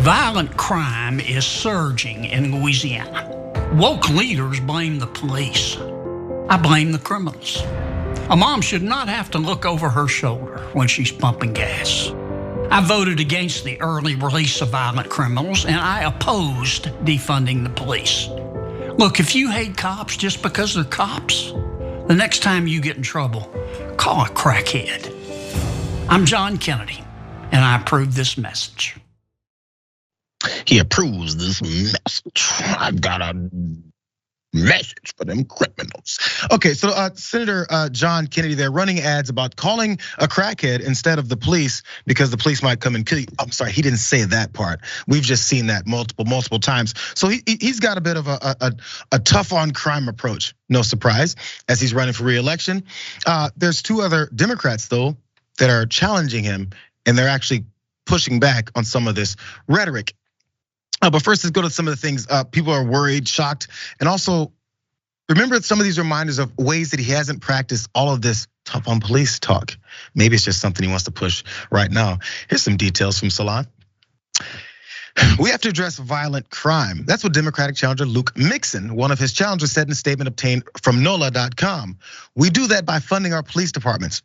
Violent crime is surging in Louisiana. Woke leaders blame the police. I blame the criminals. A mom should not have to look over her shoulder when she's pumping gas. I voted against the early release of violent criminals, and I opposed defunding the police. Look, if you hate cops just because they're cops, the next time you get in trouble, call a crackhead. I'm John Kennedy, and I approve this message. He approves this message. I've got a message for them criminals. Okay, so Senator John Kennedy, they're running ads about calling a crackhead instead of the police because the police might come and kill you. I'm sorry, he didn't say that part. We've just seen that multiple times. So he's got a bit of a tough on crime approach. No surprise, as he's running for re-election. There's two other Democrats though that are challenging him, and they're actually pushing back on some of this rhetoric. But first, let's go to some of the things people are worried, shocked, and also remember some of these reminders of ways that he hasn't practiced all of this tough on police talk. Maybe it's just something he wants to push right now. Here's some details from Salon. We have to address violent crime. That's what Democratic challenger Luke Mixon, one of his challengers, said in a statement obtained from NOLA.com. We do that by funding our police departments.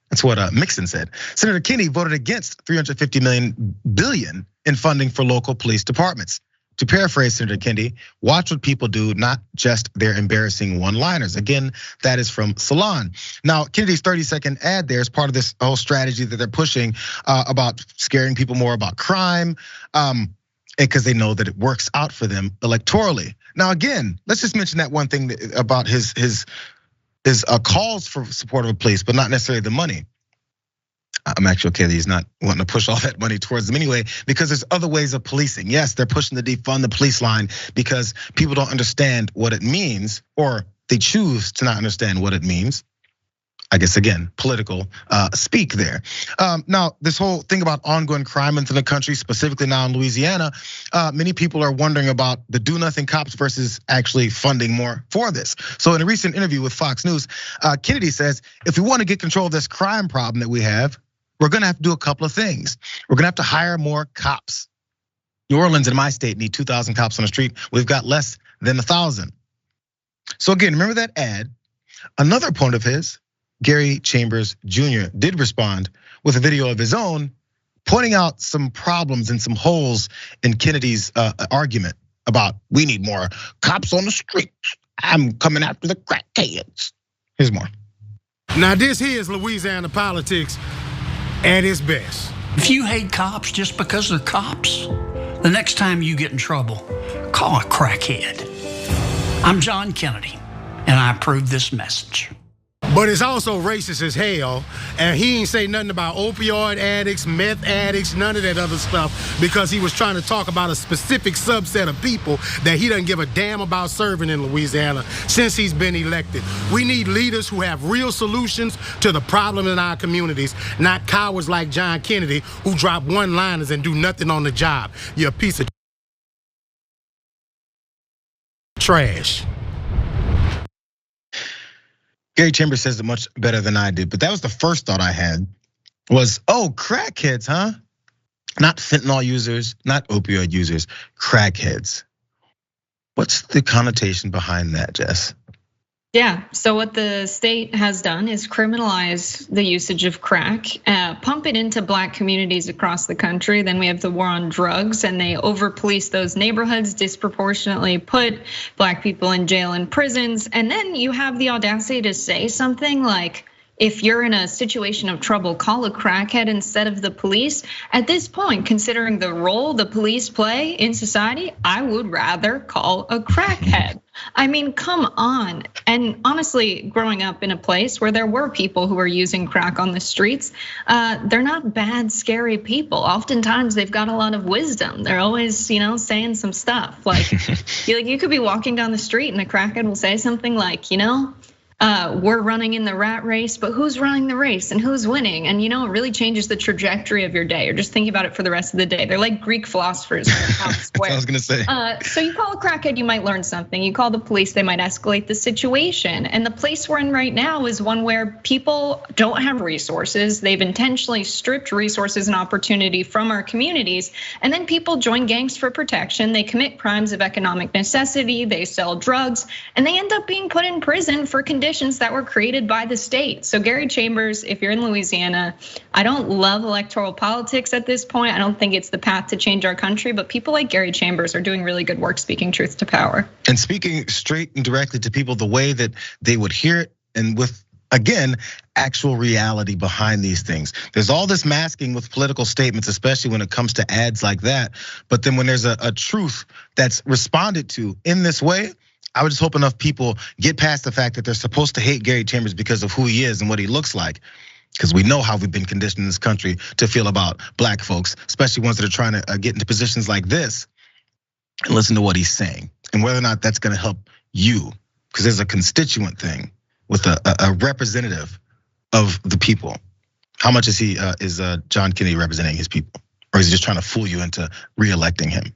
That's what Mixon said. Senator Kennedy voted against $350 billion in funding for local police departments. To paraphrase Senator Kennedy, watch what people do, not just their embarrassing one-liners. Again, that is from Salon. Now, Kennedy's 30-second ad there is part of this whole strategy that they're pushing about scaring people more about crime, because they know that it works out for them electorally. Now, again, let's just mention that one thing about his calls for support of the police, but not necessarily the money. I'm actually okay that he's not wanting to push all that money towards them anyway, because there's other ways of policing. Yes, they're pushing to defund the police line because people don't understand what it means, or they choose to not understand what it means. I guess again, political speak there. Now, this whole thing about ongoing crime in the country, specifically now in Louisiana, many people are wondering about the do nothing cops versus actually funding more for this. So in a recent interview with Fox News, Kennedy says, if we want to get control of this crime problem that we have, we're gonna have to do a couple of things. We're gonna have to hire more cops. New Orleans and my state need 2,000 cops on the street. We've got less than 1,000. So again, remember that ad? Another opponent of his, Gary Chambers Jr. did respond with a video of his own, pointing out some problems and some holes in Kennedy's argument about we need more cops on the streets. I'm coming after the crackheads. Here's more. Now this here is Louisiana politics at its best. If you hate cops just because they're cops, the next time you get in trouble, call a crackhead. I'm John Kennedy, and I approve this message. But it's also racist as hell, and he ain't say nothing about opioid addicts, meth addicts, none of that other stuff, because he was trying to talk about a specific subset of people that he doesn't give a damn about serving in Louisiana since he's been elected. We need leaders who have real solutions to the problem in our communities, not cowards like John Kennedy who drop one-liners and do nothing on the job. You're a piece of trash. Gary Chambers says it much better than I did, but that was the first thought I had was, oh, crackheads, huh? Not fentanyl users, not opioid users, crackheads. What's the connotation behind that, Jess? Yeah, so what the state has done is criminalize the usage of crack, pump it into Black communities across the country. Then we have the war on drugs, and they over-police those neighborhoods, disproportionately put Black people in jail and prisons. And then you have the audacity to say something like, if you're in a situation of trouble, call a crackhead instead of the police. At this point, considering the role the police play in society, I would rather call a crackhead. I mean, come on. And honestly, growing up in a place where there were people who were using crack on the streets, they're not bad, scary people. Oftentimes they've got a lot of wisdom. They're always, saying some stuff. Like you could be walking down the street and a crackhead will say something like, we're running in the rat race, but who's running the race and who's winning? And it really changes the trajectory of your day. Or just thinking about it for the rest of the day. They're like Greek philosophers. That's what I was gonna say. So you call a crackhead, you might learn something. You call the police, they might escalate the situation. And the place we're in right now is one where people don't have resources. They've intentionally stripped resources and opportunity from our communities. And then people join gangs for protection. They commit crimes of economic necessity. They sell drugs, and they end up being put in prison for conditions that were created by the state. So Gary Chambers, if you're in Louisiana, I don't love electoral politics at this point. I don't think it's the path to change our country, but people like Gary Chambers are doing really good work speaking truth to power. And speaking straight and directly to people the way that they would hear it, and with, again, actual reality behind these things. There's all this masking with political statements, especially when it comes to ads like that. But then when there's a truth that's responded to in this way, I would just hope enough people get past the fact that they're supposed to hate Gary Chambers because of who he is and what he looks like. Because we know how we've been conditioned in this country to feel about black folks, especially ones that are trying to get into positions like this, and listen to what he's saying and whether or not that's gonna help you. Because there's a constituent thing with a representative of the people. How much is John Kennedy representing his people? Or is he just trying to fool you into re-electing him?